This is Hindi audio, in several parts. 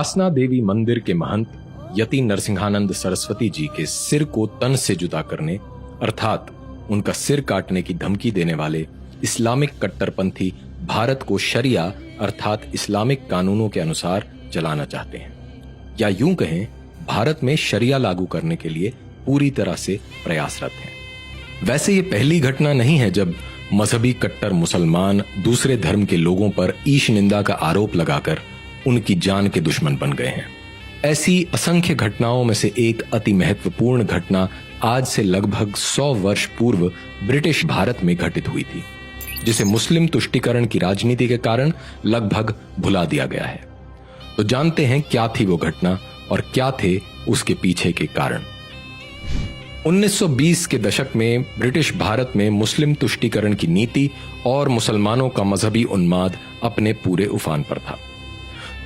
वासना देवी मंदिर के महंत यति नरसिंहानंद सरस्वती जी के सिर को तन से जुदा करने अर्थात उनका सिर काटने की धमकी देने वाले इस्लामिक कट्टरपंथी भारत को शरिया अर्थात इस्लामिक कानूनों के अनुसार चलाना चाहते हैं, या यूं कहें भारत में शरिया लागू करने के लिए पूरी तरह से प्रयासरत हैं। वैसे ये पहली घटना नहीं है जब मजहबी कट्टर मुसलमान दूसरे धर्म के लोगों पर ईश निंदा का आरोप लगाकर उनकी जान के दुश्मन बन गए हैं। ऐसी असंख्य घटनाओं में से एक अति महत्वपूर्ण घटना आज से लगभग 100 वर्ष पूर्व ब्रिटिश भारत में घटित हुई थी, जिसे मुस्लिम तुष्टीकरण की राजनीति के कारण लगभग भुला दिया गया है। तो जानते हैं क्या थी वो घटना और क्या थे उसके पीछे के कारण। 1920 के दशक में ब्रिटिश भारत में मुस्लिम तुष्टीकरण की नीति और मुसलमानों का मजहबी उन्माद अपने पूरे उफान पर था।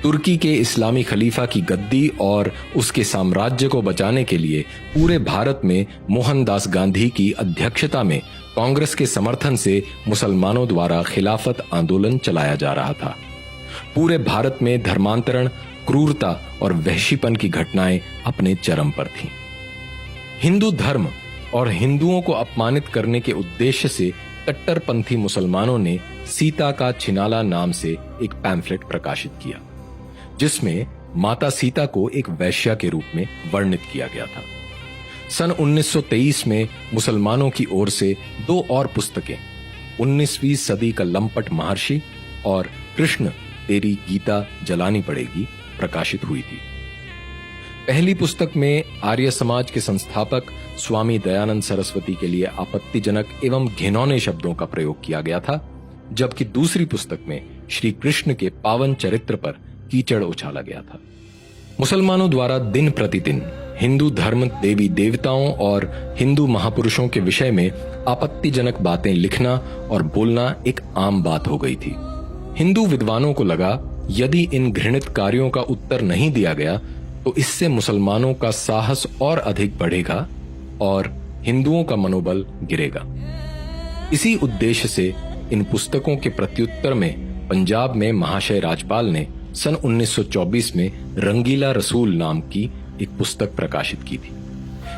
तुर्की के इस्लामी खलीफा की गद्दी और उसके साम्राज्य को बचाने के लिए पूरे भारत में मोहनदास गांधी की अध्यक्षता में कांग्रेस के समर्थन से मुसलमानों द्वारा खिलाफत आंदोलन चलाया जा रहा था। पूरे भारत में धर्मांतरण, क्रूरता और वहशीपन की घटनाएं अपने चरम पर थीं। हिंदू धर्म और हिंदुओं को अपमानित करने के उद्देश्य से कट्टरपंथी मुसलमानों ने सीता का छिनाला नाम से एक पैम्फलेट प्रकाशित किया, जिसमें माता सीता को एक वैश्या के रूप में वर्णित किया गया था। सन 1923 में मुसलमानों की ओर से 2 और पुस्तकें 19वीं सदी का लंपट महर्षि और कृष्ण तेरी गीता जलानी पड़ेगी प्रकाशित हुई थी। पहली पुस्तक में आर्य समाज के संस्थापक स्वामी दयानंद सरस्वती के लिए आपत्तिजनक एवं घिनौने शब्दों का प्रयोग किया गया था, जबकि दूसरी पुस्तक में श्री कृष्ण के पावन चरित्र पर कीचड़ उछाला गया था। मुसलमानों द्वारा दिन प्रतिदिन हिंदू धर्म, देवी देवताओं और हिंदू महापुरुषों के विषय में आपत्तिजनक बातें लिखना और बोलना एक आम बात हो गई थी। हिंदू विद्वानों को लगा यदि इन घृणित कार्यों का उत्तर नहीं दिया गया तो इससे मुसलमानों का साहस और अधिक बढ़ेगा और हिंदुओं का मनोबल गिरेगा। इसी उद्देश्य से इन पुस्तकों के प्रत्युत्तर में पंजाब में महाशय राजपाल ने सन 1924 में रंगीला रसूल नाम की एक पुस्तक प्रकाशित की थी।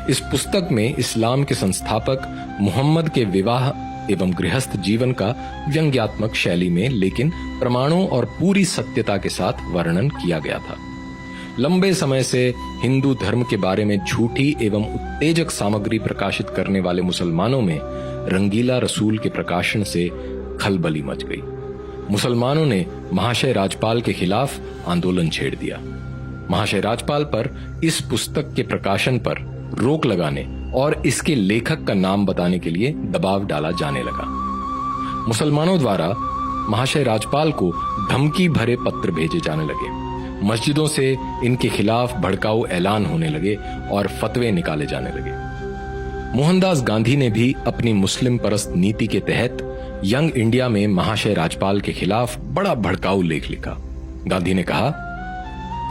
इस पुस्तक में इस्लाम के संस्थापक मुहम्मद के विवाह एवं गृहस्थ जीवन का व्यंग्यात्मक शैली में लेकिन प्रमाणों और पूरी सत्यता के साथ वर्णन किया गया था। लंबे समय से हिंदू धर्म के बारे में झूठी एवं उत्तेजक सामग्री प्रकाशित करने वाले मुसलमानों में रंगीला रसूल के प्रकाशन से खलबली मच गई। मुसलमानों ने महाशय राजपाल के खिलाफ आंदोलन छेड़ दिया। महाशय राजपाल पर इस पुस्तक के प्रकाशन पर रोक लगाने और इसके लेखक का नाम बताने के लिए दबाव डाला जाने लगा। मुसलमानों द्वारा महाशय राजपाल को धमकी भरे पत्र भेजे जाने लगे। मस्जिदों से इनके खिलाफ भड़काऊ ऐलान होने लगे और फतवे निकाले जाने लगे। मोहनदास गांधी ने भी अपनी मुस्लिम परस्त नीति के तहत यंग इंडिया में महाशय राजपाल के खिलाफ बड़ा भड़काऊ लेख लिखा। गांधी ने कहा,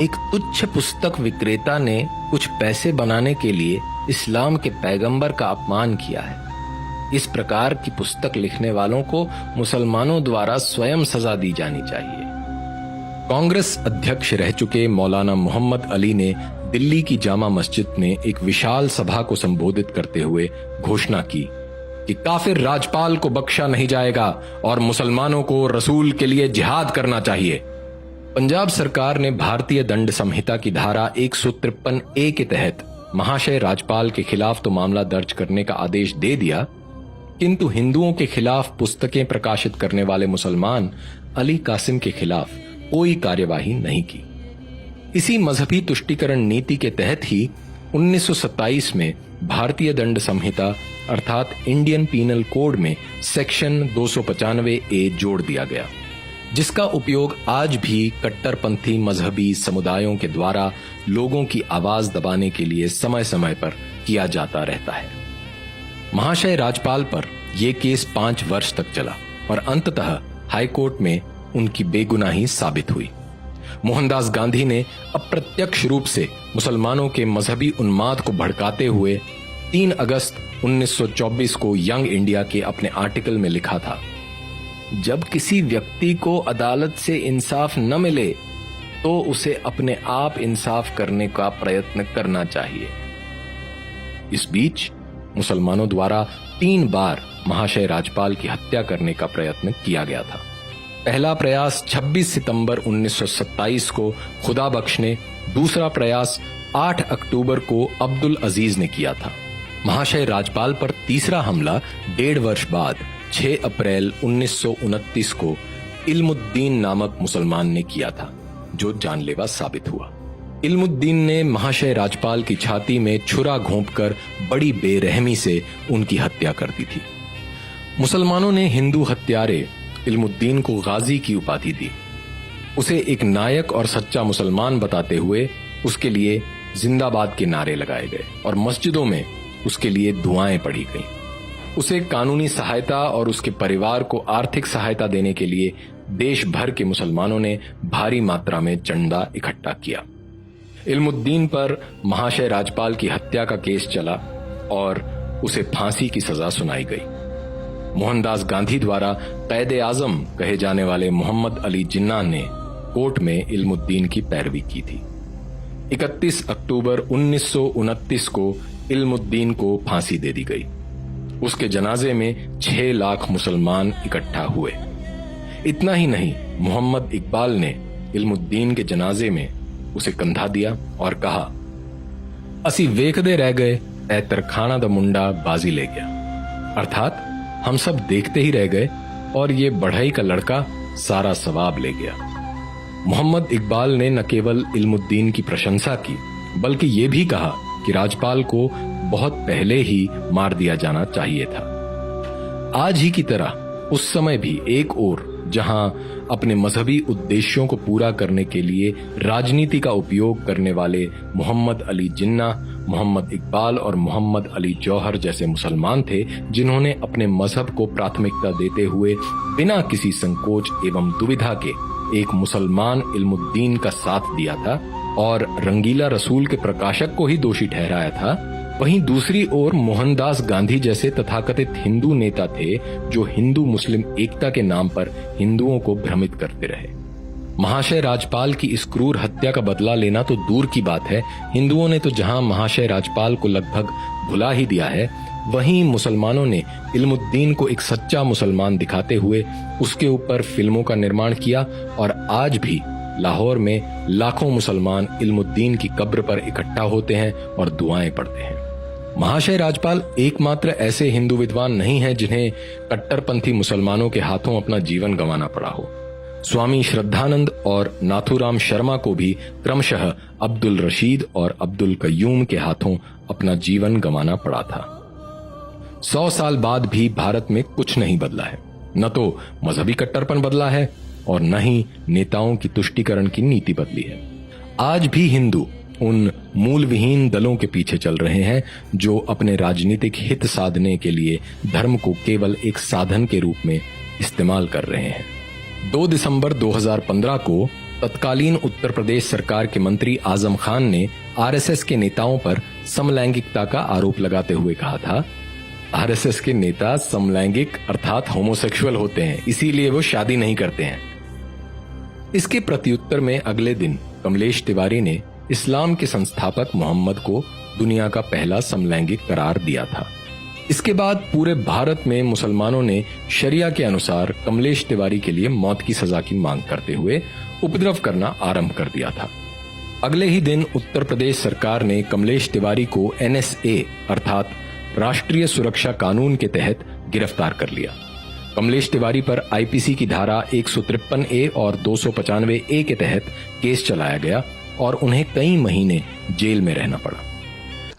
एक तुच्छ पुस्तक विक्रेता ने कुछ पैसे बनाने के लिए इस्लाम के पैगंबर का अपमान किया है। इस प्रकार की पुस्तक लिखने वालों को मुसलमानों द्वारा स्वयं सजा दी जानी चाहिए। कांग्रेस अध्यक्ष रह चुके मौलाना मोहम्मद अली ने दिल्ली की जामा मस्जिद में एक विशाल सभा को संबोधित करते हुए घोषणा की कि काफिर राजपाल को बख्शा नहीं जाएगा और मुसलमानों को रसूल के लिए जिहाद करना चाहिए। पंजाब सरकार ने भारतीय दंड संहिता की धारा 153A के तहत महाशय राजपाल के खिलाफ तो मामला दर्ज करने का आदेश दे दिया, किंतु हिंदुओं के खिलाफ पुस्तकें प्रकाशित करने वाले मुसलमान अली कासिम के खिलाफ कोई कार्यवाही नहीं की। इसी मजहबी तुष्टीकरण नीति के तहत ही 1927 में भारतीय दंड संहिता अर्थात इंडियन पीनल कोड में सेक्शन 295A जोड़ दिया गया, जिसका उपयोग आज भी कट्टरपंथी मजहबी समुदायों के द्वारा लोगों की आवाज दबाने के लिए समय समय पर किया जाता रहता है। महाशय राजपाल पर यह केस 5 वर्ष तक चला और अंततः हाईकोर्ट में उनकी बेगुनाही साबित हुई। मोहनदास गांधी ने अप्रत्यक्ष रूप से मुसलमानों के मजहबी उन्माद को भड़काते हुए 3 अगस्त 1924 को यंग इंडिया के अपने आर्टिकल में लिखा था, जब किसी व्यक्ति को अदालत से इंसाफ न मिले तो उसे अपने आप इंसाफ करने का प्रयत्न करना चाहिए। इस बीच मुसलमानों द्वारा 3 बार महाशय राजपाल की हत्या करने का प्रयत्न किया गया था। पहला प्रयास 26 सितंबर 1927 को खुदा बख्श ने, दूसरा प्रयास 8 अक्टूबर को अब्दुल अजीज ने किया था। महाशय राजपाल पर तीसरा हमला 1.5 वर्ष बाद 6 अप्रैल 1929 को इल्मुद्दीन नामक मुसलमान ने किया था, जो जानलेवा साबित हुआ। इल्मुद्दीन ने महाशय राजपाल की छाती में छुरा घोंपकर बड़ी बेरहमी से उनकी हत्या कर दी थी। मुसलमानों ने हिंदू हत्यारे इल्मुद्दीन को गाजी की उपाधि दी। उसे एक नायक और सच्चा मुसलमान बताते हुए उसके लिए जिंदाबाद के नारे लगाए गए और मस्जिदों में उसके लिए दुआएं पढ़ी गईं। उसे कानूनी सहायता और उसके परिवार को आर्थिक सहायता देने के लिए देश भर के मुसलमानों ने भारी मात्रा में चंदा इकट्ठा किया। इल्मुद्दीन पर महाशय राजपाल की हत्या का केस चला और उसे फांसी की सजा सुनाई गई। मोहनदास गांधी द्वारा कैद आजम कहे जाने वाले मोहम्मद अली जिन्ना ने कोर्ट में इल्मुद्दीन की पैरवी की थी। 31 अक्टूबर 1929 को इल्मुद्दीन को फांसी दे दी गई। उसके जनाजे में 6 लाख मुसलमान इकट्ठा हुए। इतना ही नहीं, मोहम्मद इकबाल ने इल्मुद्दीन के जनाजे में उसे कंधा दिया और कहा, असी वेखदे रह गए ऐ तरखाना दा मुंडा बाजी ले गया। अर्थात हम सब देखते ही रह गए और ये बढ़ई का लड़का सारा सवाब ले गया। मोहम्मद इकबाल ने न केवल इल्मुद्दीन की प्रशंसा की, बल्कि ये भी कहा कि राजपाल को बहुत पहले ही मार दिया जाना चाहिए था। आज ही की तरह उस समय भी एक ओर जहां अपने मजहबी उद्देश्यों को पूरा करने के लिए राजनीति का उपयोग करने वाले मोहम्मद अली जिन्ना, मोहम्मद इकबाल और मोहम्मद अली जौहर जैसे मुसलमान थे, जिन्होंने अपने मजहब को प्राथमिकता देते हुए बिना किसी संकोच एवं दुविधा के एक मुसलमान इल्मुद्दीन का साथ दिया था और रंगीला रसूल के प्रकाशक को ही दोषी ठहराया था, वहीं दूसरी ओर मोहनदास गांधी जैसे तथाकथित हिंदू नेता थे जो हिंदू मुस्लिम एकता के नाम पर हिंदुओं को भ्रमित करते रहे। महाशय राजपाल की इस क्रूर हत्या का बदला लेना तो दूर की बात है, हिंदुओं ने तो जहां महाशय राजपाल को लगभग भुला ही दिया है, वहीं मुसलमानों ने इल्मुद्दीन को एक सच्चा मुसलमान दिखाते हुए उसके ऊपर फिल्मों का निर्माण किया और आज भी लाहौर में लाखों मुसलमान इल्मुद्दीन की कब्र पर इकट्ठा होते हैं और दुआएं पढ़ते हैं। महाशय राजपाल एकमात्र ऐसे हिंदू विद्वान नहीं हैं जिन्हें कट्टरपंथी मुसलमानों के हाथों अपना जीवन गंवाना पड़ा हो। स्वामी श्रद्धानंद और नाथूराम शर्मा को भी क्रमशः अब्दुल रशीद और अब्दुल कय्यूम के हाथों अपना जीवन गंवाना पड़ा था। 100 साल बाद भी भारत में कुछ नहीं बदला है। न तो मजहबी कट्टरपन बदला है और न ही नेताओं की तुष्टीकरण की नीति बदली है। आज भी हिंदू उन मूल विहीन दलों के पीछे चल रहे हैं जो अपने राजनीतिक हित साधने के लिए धर्म को केवल एक साधन के रूप में इस्तेमाल कर रहे हैं। 2 दिसंबर 2015 को तत्कालीन उत्तर प्रदेश सरकार के मंत्री आजम खान ने आरएसएस के नेताओं पर समलैंगिकता का आरोप लगाते हुए कहा था, आरएसएस के नेता समलैंगिक अर्थात होमोसेक्सुअल होते हैं, इसीलिए वो शादी नहीं करते हैं। इसके प्रत्युत्तर में अगले दिन कमलेश तिवारी ने इस्लाम के संस्थापक मोहम्मद को दुनिया का पहला समलैंगिक करार दिया था। इसके बाद पूरे भारत में मुसलमानों ने शरिया के अनुसार कमलेश तिवारी के लिए मौत की सजा की मांग करते हुए उपद्रव करना आरंभ कर दिया था। अगले ही दिन उत्तर प्रदेश सरकार ने कमलेश तिवारी को NSA अर्थात राष्ट्रीय सुरक्षा कानून के तहत गिरफ्तार कर लिया। कमलेश तिवारी पर IPC की धारा 153A और 295A के तहत केस चलाया गया और उन्हें कई महीने जेल में रहना पड़ा।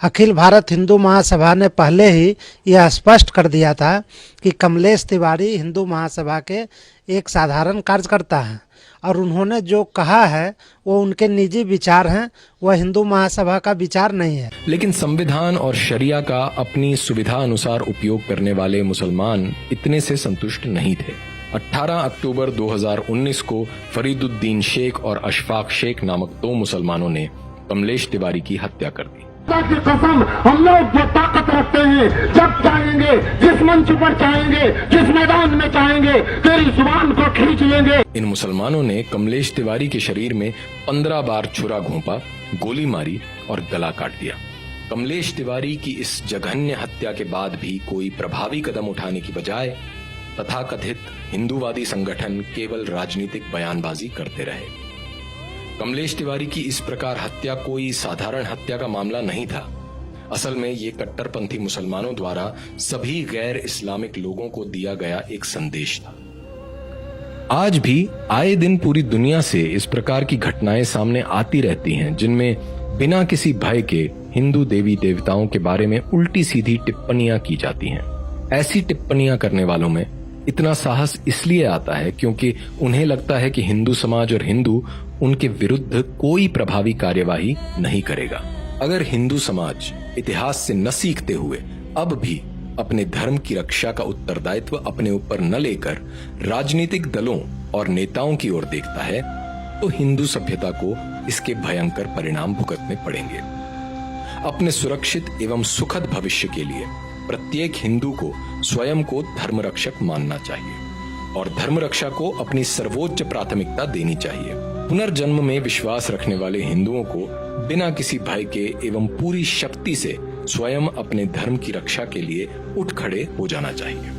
अखिल भारत हिंदू महासभा ने पहले ही यह स्पष्ट कर दिया था कि कमलेश तिवारी हिंदू महासभा के एक साधारण कार्यकर्ता हैं और उन्होंने जो कहा है वो उनके निजी विचार हैं, वह हिंदू महासभा का विचार नहीं है। लेकिन संविधान और शरिया का अपनी सुविधा अनुसार उपयोग करने वाले मुसलमान इतने से संतुष्ट नहीं थे। 18 अक्टूबर 2019 को फरीदुद्दीन शेख और अशफाक शेख नामक 2 मुसलमानों ने कमलेश तिवारी की हत्या कर दी। की कसम, हम लोग जो ताकत सकते हैं, जब चाहेंगे, जिस मंच पर चाहेंगे, जिस मैदान में चाहेंगे, तेरी जुबान को खींच लेंगे। इन मुसलमानों ने कमलेश तिवारी के शरीर में 15 बार छुरा घोंपा, गोली मारी और गला काट दिया। कमलेश तिवारी की इस जघन्य हत्या के बाद भी कोई प्रभावी कदम उठाने की बजाय तथाकथित हिंदूवादी संगठन केवल राजनीतिक बयानबाजी करते रहे। कमलेश तिवारी की इस प्रकार हत्या कोई साधारण हत्या का मामला नहीं था। असल में ये कट्टरपंथी मुसलमानों द्वारा सभी गैर इस्लामिक लोगों को दिया गया एक संदेश था। आज भी आए दिन पूरी दुनिया से इस प्रकार की घटनाएं सामने आती रहती हैं, जिनमें बिना किसी भय के हिंदू देवी देवताओं के बारे में उल्टी सीधी टिप्पणियां की जाती हैं। ऐसी टिप्पणियां करने वालों में इतना साहस इसलिए आता है क्योंकि उन्हें लगता है कि हिंदू समाज और हिंदू उनके विरुद्ध कोई प्रभावी कार्यवाही नहीं करेगा। अगर हिंदू समाज इतिहास से न सीखते हुए अब भी अपने धर्म की रक्षा का उत्तरदायित्व अपने ऊपर न लेकर राजनीतिक दलों और नेताओं की ओर देखता है, तो हिंदू सभ्यता को इसके भयंकर परिणाम भुगतने पड़ेंगे। अपने सुरक्षित एवं सुखद भविष्य के लिए प्रत्येक हिंदू को स्वयं को धर्मरक्षक मानना चाहिए और धर्म रक्षा को अपनी सर्वोच्च प्राथमिकता देनी चाहिए। पुनर्जन्म में विश्वास रखने वाले हिंदुओं को बिना किसी भय के एवं पूरी शक्ति से स्वयं अपने धर्म की रक्षा के लिए उठ खड़े हो जाना चाहिए।